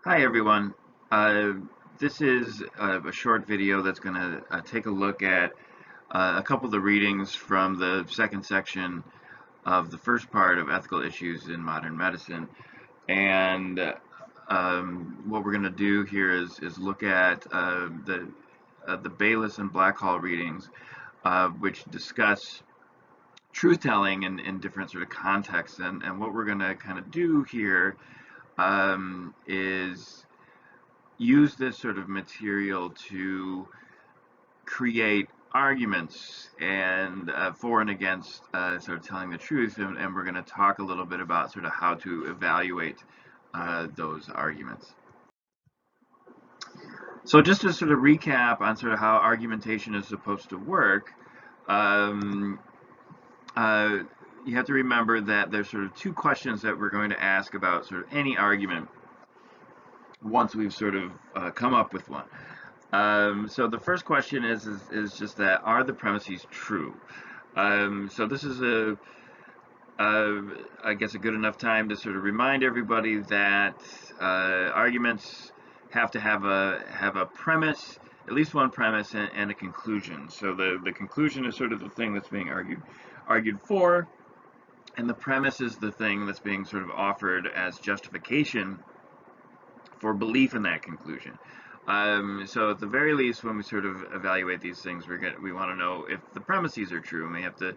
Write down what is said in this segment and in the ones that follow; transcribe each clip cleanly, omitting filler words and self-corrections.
Hi everyone. Uh, this is a short video that's going to take a look at a couple of the readings from the second section of the first part of Ethical Issues in Modern Medicine. And what we're going to do here is look at the Bayliss and Blackhall readings, which discuss truth-telling in different sort of contexts. And what we're going to kind of do here is use this sort of material to create arguments and for and against sort of telling the truth, and we're going to talk a little bit about sort of how to evaluate those arguments. So just to sort of recap on sort of how argumentation is supposed to work, um, uh, you have to remember that there's sort of two questions that we're going to ask about sort of any argument once we've sort of come up with one. So the first question is just that, are the premises true? So this is I guess a good enough time to sort of remind everybody that arguments have to have a premise, at least one premise, and a conclusion. So the conclusion is sort of the thing that's being argued for, and the premise is the thing that's being sort of offered as justification for belief in that conclusion. So at the very least, when we sort of evaluate these things, we want to know if the premises are true, and we have to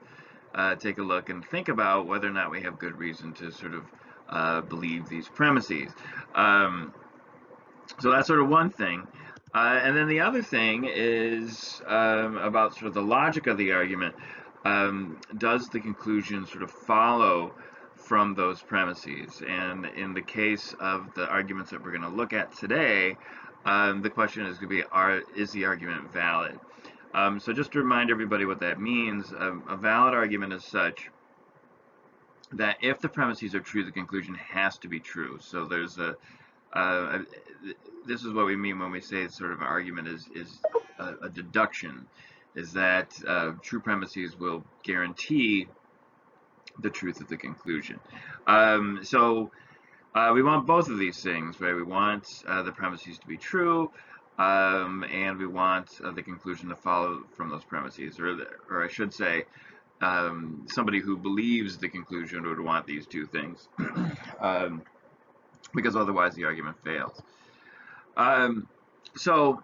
take a look and think about whether or not we have good reason to sort of believe these premises. So that's sort of one thing. And then the other thing is about sort of the logic of the argument. Does the conclusion sort of follow from those premises? And in the case of the arguments that we're going to look at today, the question is going to be, is the argument valid? So just to remind everybody what that means, a valid argument is such that if the premises are true, the conclusion has to be true. So there's uh, this is what we mean when we say sort of an argument is a deduction, is that true premises will guarantee the truth of the conclusion. So we want both of these things, right? We want the premises to be true, and we want the conclusion to follow from those premises, or I should say, somebody who believes the conclusion would want these two things, um, because otherwise the argument fails. So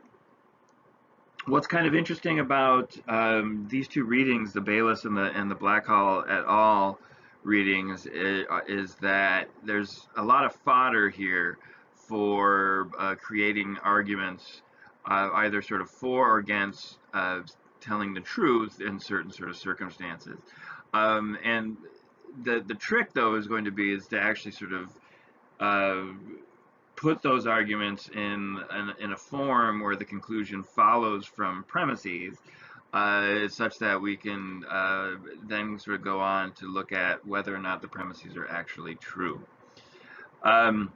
what's kind of interesting about these two readings, the Bayliss and the Blackhall et al. Readings, is that there's a lot of fodder here for creating arguments, either sort of for or against telling the truth in certain sort of circumstances. And the trick, though, is going to be is to actually sort of uh, put those arguments in a form where the conclusion follows from premises, such that we can then sort of go on to look at whether or not the premises are actually true. Um,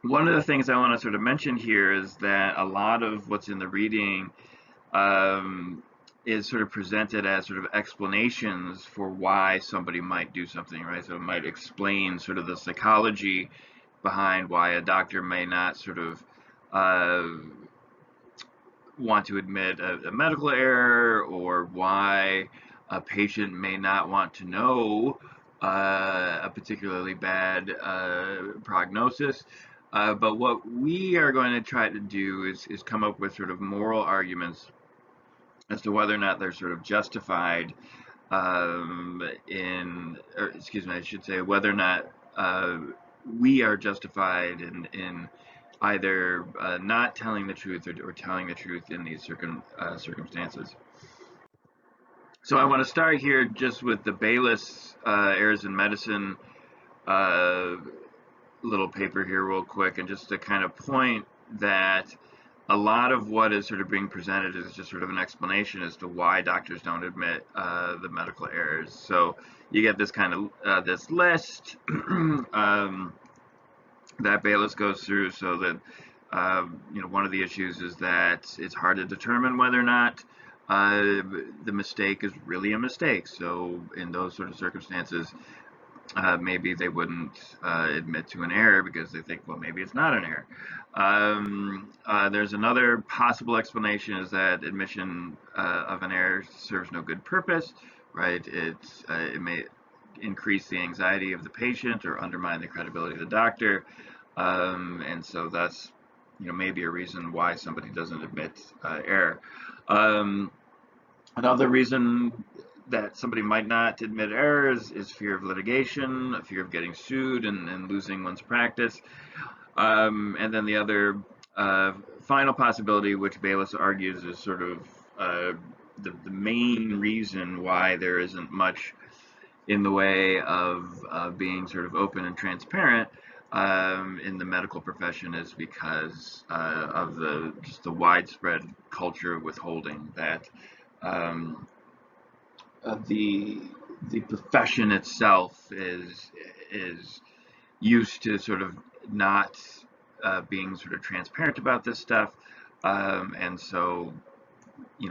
One of the things I want to sort of mention here is that a lot of what's in the reading um, is sort of presented as sort of explanations for why somebody might do something, right? So it might explain sort of the psychology behind why a doctor may not sort of uh, want to admit a medical error, or why a patient may not want to know a particularly bad prognosis. But what we are going to try to do is come up with sort of moral arguments as to whether or not they're sort of justified or excuse me, I should say, whether or not we are justified in either not telling the truth or telling the truth in these circumstances. So I want to start here just with the Bayliss Errors in Medicine uh, little paper here real quick, and just to kind of point that a lot of what is sort of being presented is just sort of an explanation as to why doctors don't admit the medical errors. So you get this kind of this list that Bayliss goes through, so that one of the issues is that it's hard to determine whether or not the mistake is really a mistake. So in those sort of circumstances, maybe they wouldn't admit to an error because they think, well, maybe it's not an error. There's another possible explanation is that admission of an error serves no good purpose, right? It may increase the anxiety of the patient or undermine the credibility of the doctor, and so that's maybe a reason why somebody doesn't admit error. Um, Another reason that somebody might not admit errors is fear of litigation, a fear of getting sued and losing one's practice. And then the other final possibility, which Bayless argues is sort of the main reason why there isn't much in the way of being sort of open and transparent in the medical profession, is because of just the widespread culture of withholding that um, the profession itself is used to sort of not being sort of transparent about this stuff, and so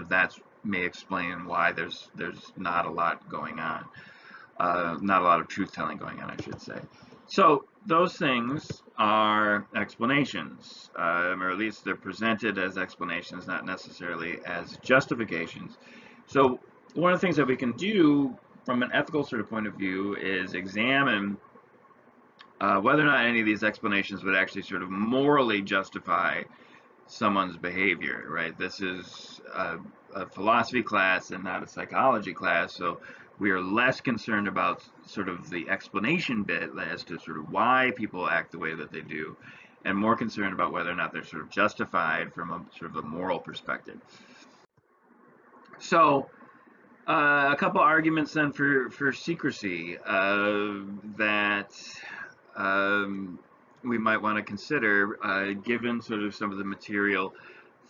that's may explain why there's not a lot going on, not a lot of truth telling going on, I should say. So those things are explanations, or at least they're presented as explanations, not necessarily as justifications. So one of the things that we can do from an ethical sort of point of view is examine whether or not any of these explanations would actually sort of morally justify someone's behavior, right? This is a philosophy class and not a psychology class, so we are less concerned about sort of the explanation bit as to sort of why people act the way that they do, and more concerned about whether or not they're sort of justified from a sort of a moral perspective. So a couple arguments then for secrecy that we might want to consider given sort of some of the material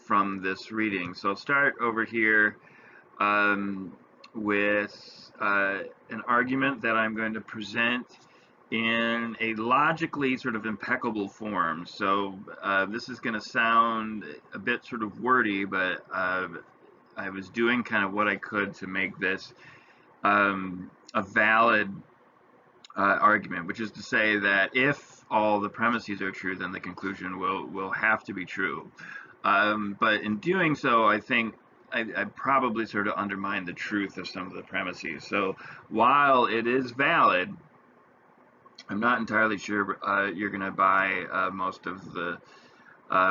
from this reading. So I'll start over here with an argument that I'm going to present in a logically sort of impeccable form. So this is going to sound a bit sort of wordy, but I was doing kind of what I could to make this a valid argument, which is to say that if all the premises are true, then the conclusion will have to be true. But in doing so, I think I probably sort of undermine the truth of some of the premises. So while it is valid, I'm not entirely sure you're going to buy most of the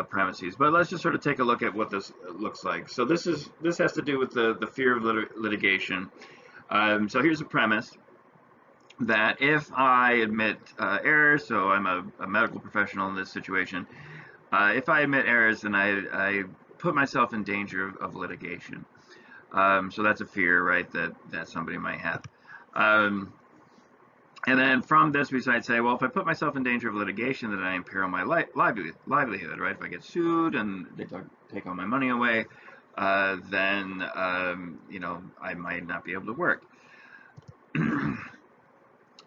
premises. But let's just sort of take a look at what this looks like. So this has to do with the fear of litigation. So here's a premise that if I admit errors, so I'm a medical professional in this situation, if I admit errors, then I put myself in danger of litigation. So that's a fear, right, that somebody might have. And then from this, we might say, well, if I put myself in danger of litigation, then I imperil my livelihood, right? If I get sued and they take all my money away, then I might not be able to work.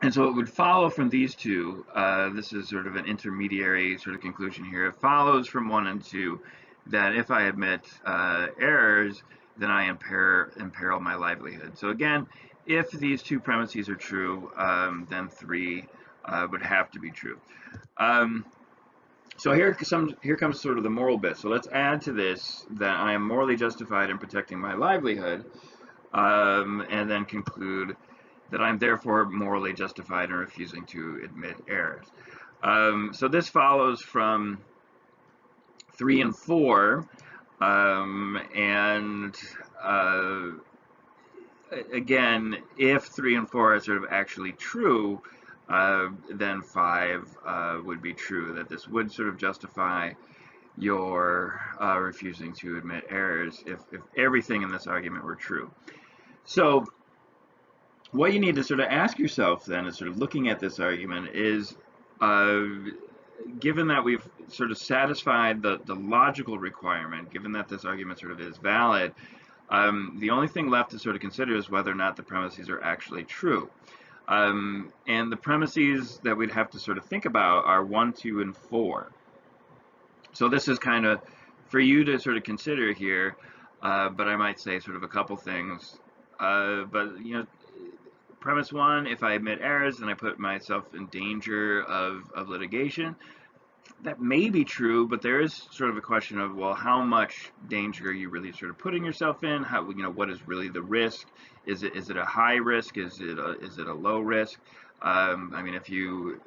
And so it would follow from these two, this is sort of an intermediary sort of conclusion here. It follows from 1 and 2 that if I admit errors, then I imperil my livelihood. So again, if these two premises are true, then 3 would have to be true. So here comes sort of the moral bit. So let's add to this that I am morally justified in protecting my livelihood, and then conclude that I'm therefore morally justified in refusing to admit errors. So this follows from 3 and 4, and again, if 3 and 4 are sort of actually true, then 5 would be true, that this would sort of justify your refusing to admit errors if everything in this argument were true. So what you need to sort of ask yourself then is sort of looking at this argument is, given that we've sort of satisfied the logical requirement, given that this argument sort of is valid, the only thing left to sort of consider is whether or not the premises are actually true. And the premises that we'd have to sort of think about are 1, 2, and 4. So this is kind of for you to sort of consider here, but I might say sort of a couple things. But premise one, if I admit errors, then I put myself in danger of litigation. That may be true, but there is sort of a question of, well, how much danger are you really sort of putting yourself in? How, what is really the risk? Is it a high risk? Is it a low risk? I mean, if you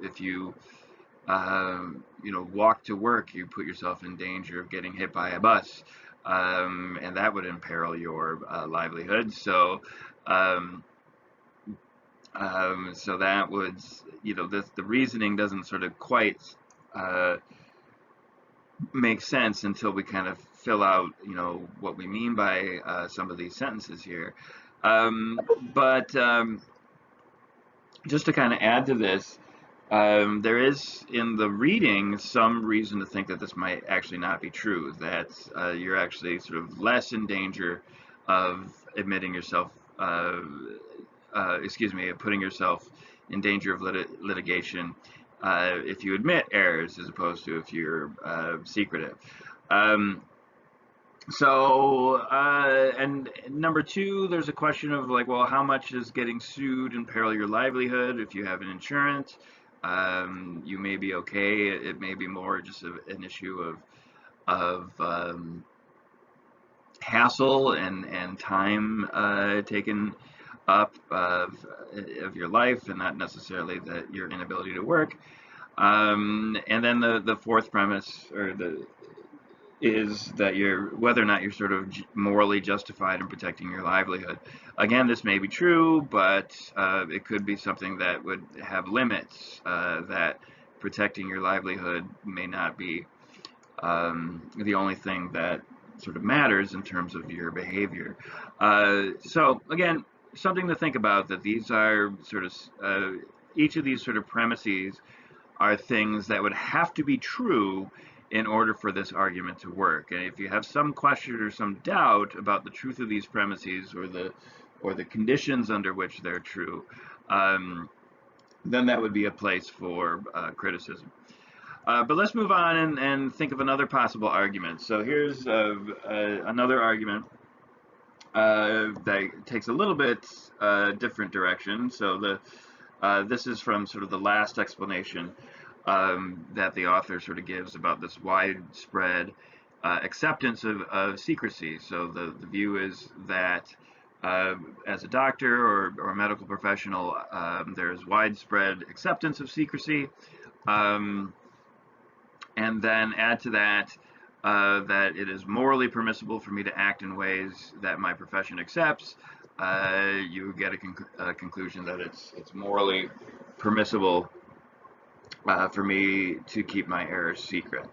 walk to work, you put yourself in danger of getting hit by a bus, and that would imperil your livelihood. Um, so that would, the reasoning doesn't sort of quite uh, make sense until we kind of fill out, what we mean by some of these sentences here. But just to kind of add to this, there is in the reading some reason to think that this might actually not be true, that you're actually sort of less in danger of admitting yourself, putting yourself in danger of litigation if you admit errors as opposed to if you're secretive. Um, and number two, there's a question of like, well, how much is getting sued imperil your livelihood? If you have an insurance, you may be okay. It may be more just an issue of hassle and time taken up of your life, and not necessarily that your inability to work. And then the fourth premise, or the is that whether or not you're sort of morally justified in protecting your livelihood. Again, this may be true, but it could be something that would have limits, that protecting your livelihood may not be the only thing that sort of matters in terms of your behavior. So again, something to think about, that these are sort of each of these sort of premises are things that would have to be true in order for this argument to work. And if you have some question or some doubt about the truth of these premises, or the conditions under which they're true, then that would be a place for criticism. But let's move on and think of another possible argument. So here's another argument that takes a little bit different direction. So this is from sort of the last explanation that the author sort of gives about this widespread acceptance of secrecy. So the view is that as a doctor or a medical professional, there's widespread acceptance of secrecy. And then add to that that it is morally permissible for me to act in ways that my profession accepts. You get a conclusion that it's morally permissible for me to keep my errors secret.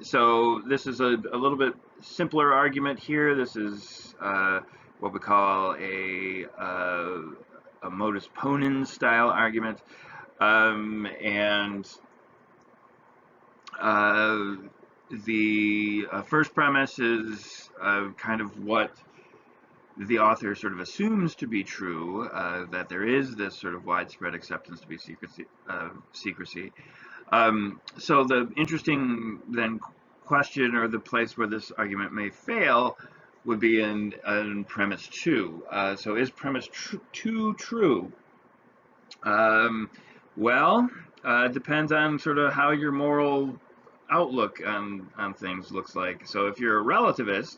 So this is a little bit simpler argument here. This is what we call a modus ponens style argument. And the first premise is kind of what the author sort of assumes to be true, that there is this sort of widespread acceptance to be secrecy. So the interesting then question, or the place where this argument may fail, would be in premise two. So is premise two true? Well, it depends on sort of how your moral outlook on things looks like. So if you're a relativist,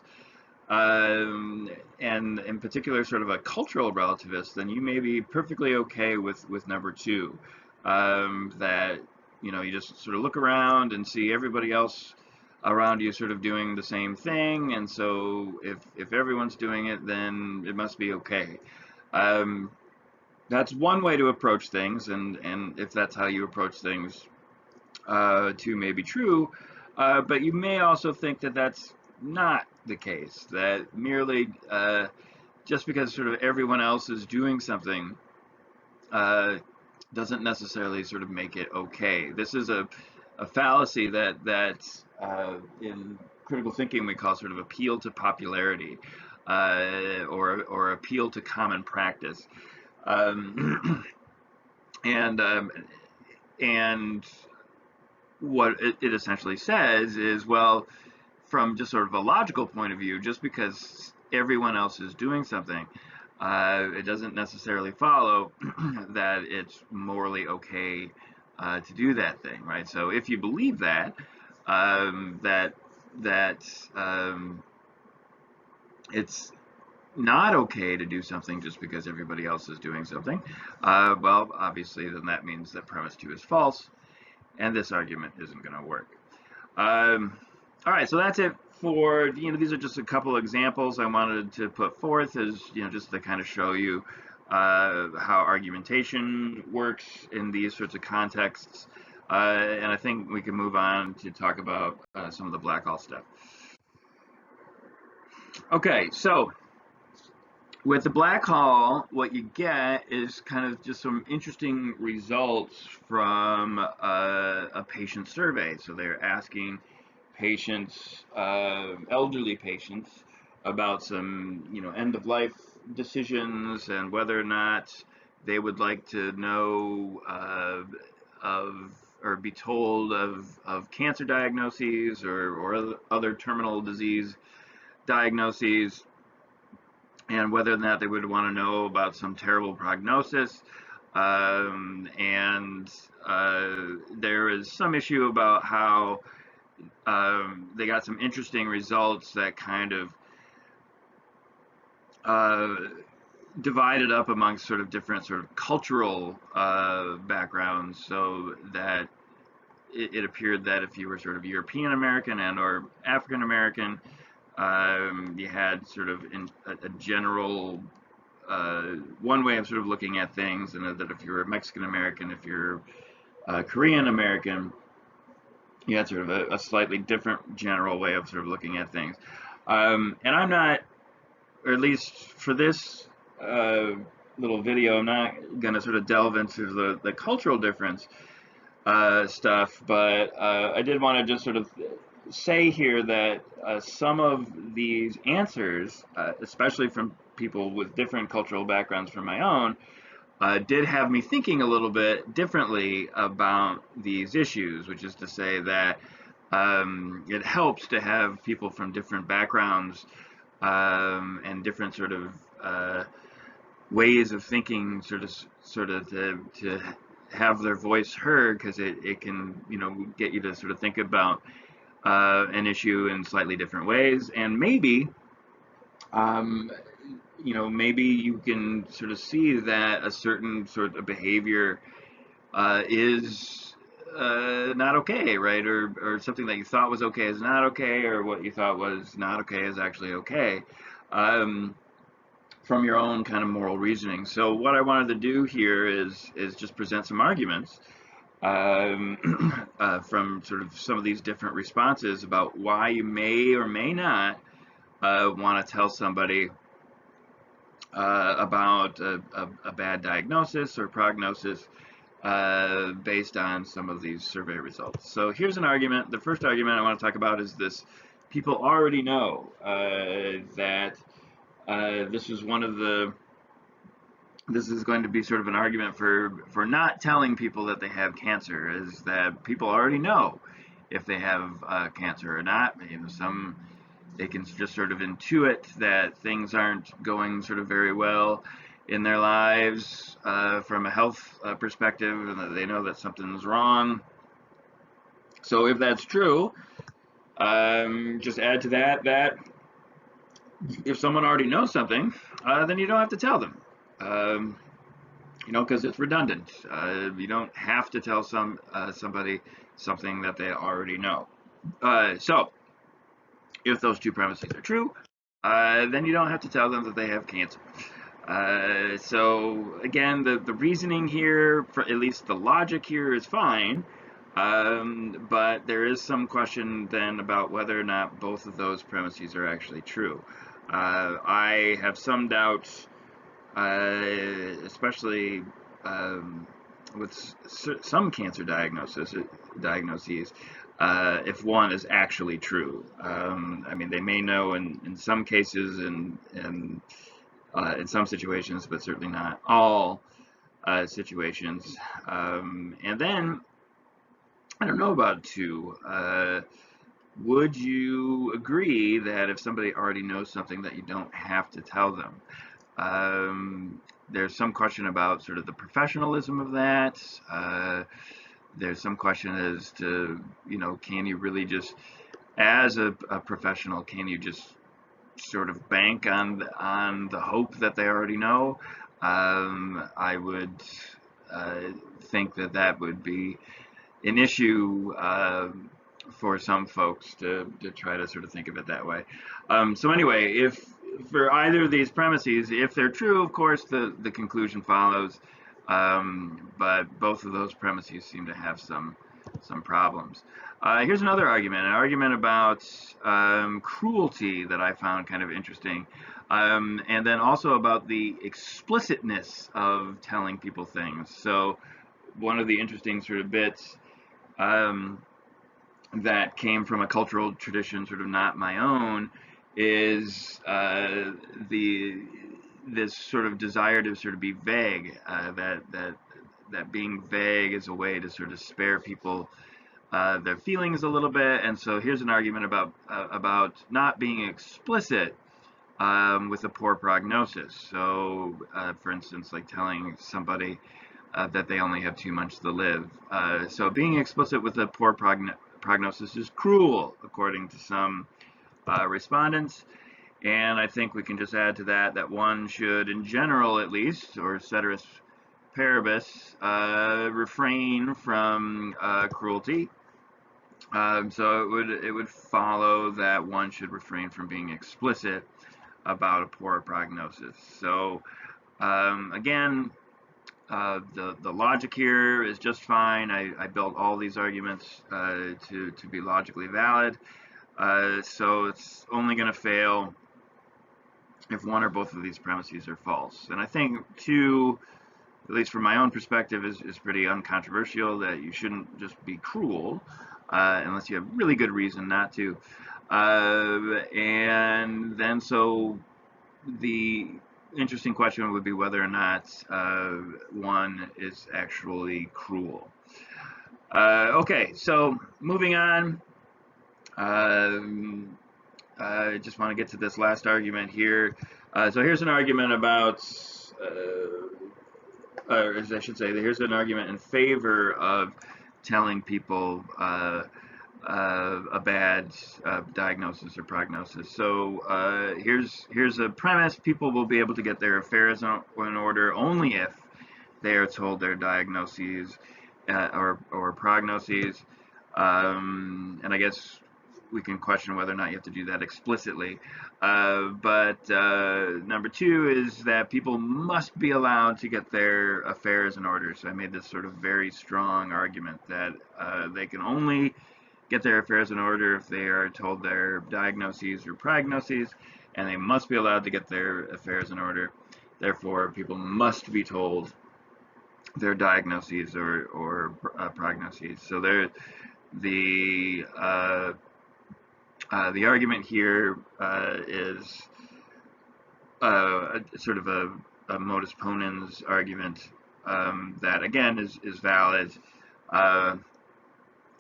and in particular sort of a cultural relativist, then you may be perfectly okay with number two, that you just sort of look around and see everybody else around you sort of doing the same thing, and so if everyone's doing it, then it must be okay. That's one way to approach things, and if that's how you approach things, two may be true, but you may also think that that's not the case, that merely just because sort of everyone else is doing something doesn't necessarily sort of make it okay. This is a fallacy that in critical thinking we call sort of appeal to popularity, or appeal to common practice. And and what it essentially says is, well, from just sort of a logical point of view, just because everyone else is doing something, it doesn't necessarily follow that it's morally okay to do that thing, right? So if you believe that, um, that that it's not okay to do something just because everybody else is doing something, well, obviously, then that means that premise two is false, and this argument isn't going to work. All right, so that's it for, these are just a couple examples I wanted to put forth as, just to kind of show you how argumentation works in these sorts of contexts. And I think we can move on to talk about some of the black hole stuff. Okay, so with the black hole, what you get is kind of just some interesting results from a patient survey. So they're asking patients, elderly patients, about some, end of life decisions and whether or not they would like to know of or be told of cancer diagnoses or other terminal disease diagnoses, and whether or not they would want to know about some terrible prognosis. And there is some issue about how they got some interesting results that kind of uh, divided up amongst sort of different sort of cultural backgrounds, so that it appeared that if you were sort of European American and or African American, you had sort of a general one way of sort of looking at things, and that if you're Mexican American, if you're Korean American, you had sort of a slightly different general way of sort of looking at things. And I'm not, or at least for this uh, little video, I'm not going to sort of delve into the cultural difference stuff, but I did want to just sort of say here that some of these answers, especially from people with different cultural backgrounds from my own, did have me thinking a little bit differently about these issues, which is to say that it helps to have people from different backgrounds and different sort of ways of thinking, sort of to have their voice heard, because it can get you to sort of think about an issue in slightly different ways, and maybe um, maybe you can sort of see that a certain sort of behavior is not okay, right? Or something that you thought was okay is not okay, or what you thought was not okay is actually okay, um, from your own kind of moral reasoning. So what I wanted to do here is just present some arguments from sort of some of these different responses about why you may or may not want to tell somebody about a bad diagnosis or prognosis based on some of these survey results. So here's an argument. The first argument I want to talk about is this: people already know that this is one of the this is going to be sort of an argument for not telling people that they have cancer, is that people already know if they have cancer or not. Some they can just sort of intuit that things aren't going sort of very well in their lives from a health perspective, and that they know that something's wrong. So if that's true, just add to that if someone already knows something, then you don't have to tell them. Um, because it's redundant. You don't have to tell somebody something that they already know. So if those two premises are true, then you don't have to tell them that they have cancer. So again, the reasoning here, for at least the logic here, is fine, but there is some question then about whether or not both of those premises are actually true. I have some doubts, especially with some cancer diagnoses, if one is actually true. I mean, they may know in some cases and in some situations, but certainly not all situations. And then, I don't know about two. Would you agree that if somebody already knows something, that you don't have to tell them? There's some question about sort of the professionalism of that. There's some question as to, can you really just, as a professional, can you just sort of bank on the hope that they already know? I would think that that would be an issue for some folks to try to sort of think of it that way. So anyway, if for either of these premises, if they're true, of course, the conclusion follows. But both of those premises seem to have some problems. Here's another argument, an argument about cruelty that I found kind of interesting. And then also about the explicitness of telling people things. So one of the interesting sort of bits um, that came from a cultural tradition sort of not my own is the this sort of desire to sort of be vague, that being vague is a way to sort of spare people their feelings a little bit. And so here's an argument about not being explicit with a poor prognosis. So for instance, like telling somebody that they only have 2 months to live. So being explicit with a poor prognosis is cruel, according to some respondents. And I think we can just add to that one should, in general at least, or ceteris paribus, refrain from cruelty. So it would follow that one should refrain from being explicit about a poor prognosis. So again, the logic here is just fine. I built all these arguments to be logically valid. So it's only going to fail if one or both of these premises are false. And I think two, at least from my own perspective, is pretty uncontroversial, that you shouldn't just be cruel unless you have really good reason not to. And then so the interesting question would be whether or not one is actually cruel. Okay, so moving on. I just want to get to this last argument here. So here's an argument about, or as I should say, here's an argument in favor of telling people a bad diagnosis or prognosis. So here's a premise: people will be able to get their affairs in order only if they are told their diagnoses or prognoses. And I guess we can question whether or not you have to do that explicitly. But number two is that people must be allowed to get their affairs in order. So I made this sort of very strong argument that they can only get their affairs in order if they are told their diagnoses or prognoses, and they must be allowed to get their affairs in order. Therefore, people must be told their diagnoses or prognoses. So the argument here is sort of a modus ponens argument that again is valid.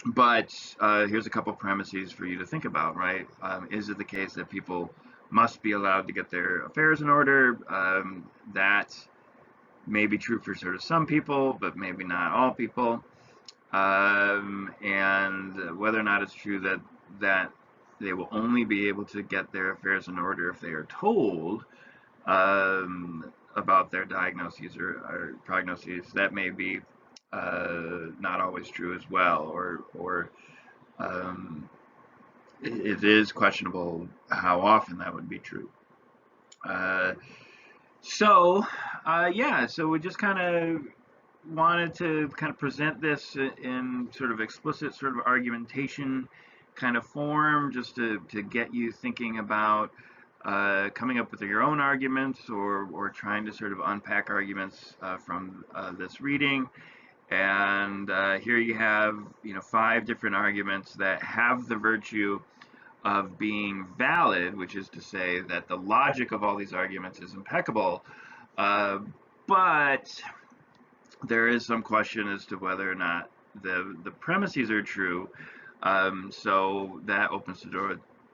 But here's a couple premises for you to think about, right? Is it the case that people must be allowed to get their affairs in order? That may be true for sort of some people, but maybe not all people. And whether or not it's true that they will only be able to get their affairs in order if they are told about their diagnoses or prognoses, that may be not always true as well, or it is questionable how often that would be true. So we just kind of wanted to kind of present this in sort of explicit sort of argumentation kind of form, just to get you thinking about coming up with your own arguments, or trying to sort of unpack arguments from this reading. And here you have 5 different arguments that have the virtue of being valid, which is to say that the logic of all these arguments is impeccable, but there is some question as to whether or not the premises are true. So that opens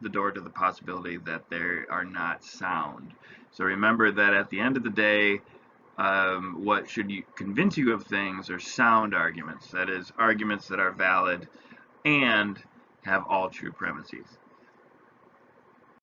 the door to the possibility that they are not sound. So remember that at the end of the day, what should you convince you of things are sound arguments. That is, arguments that are valid and have all true premises.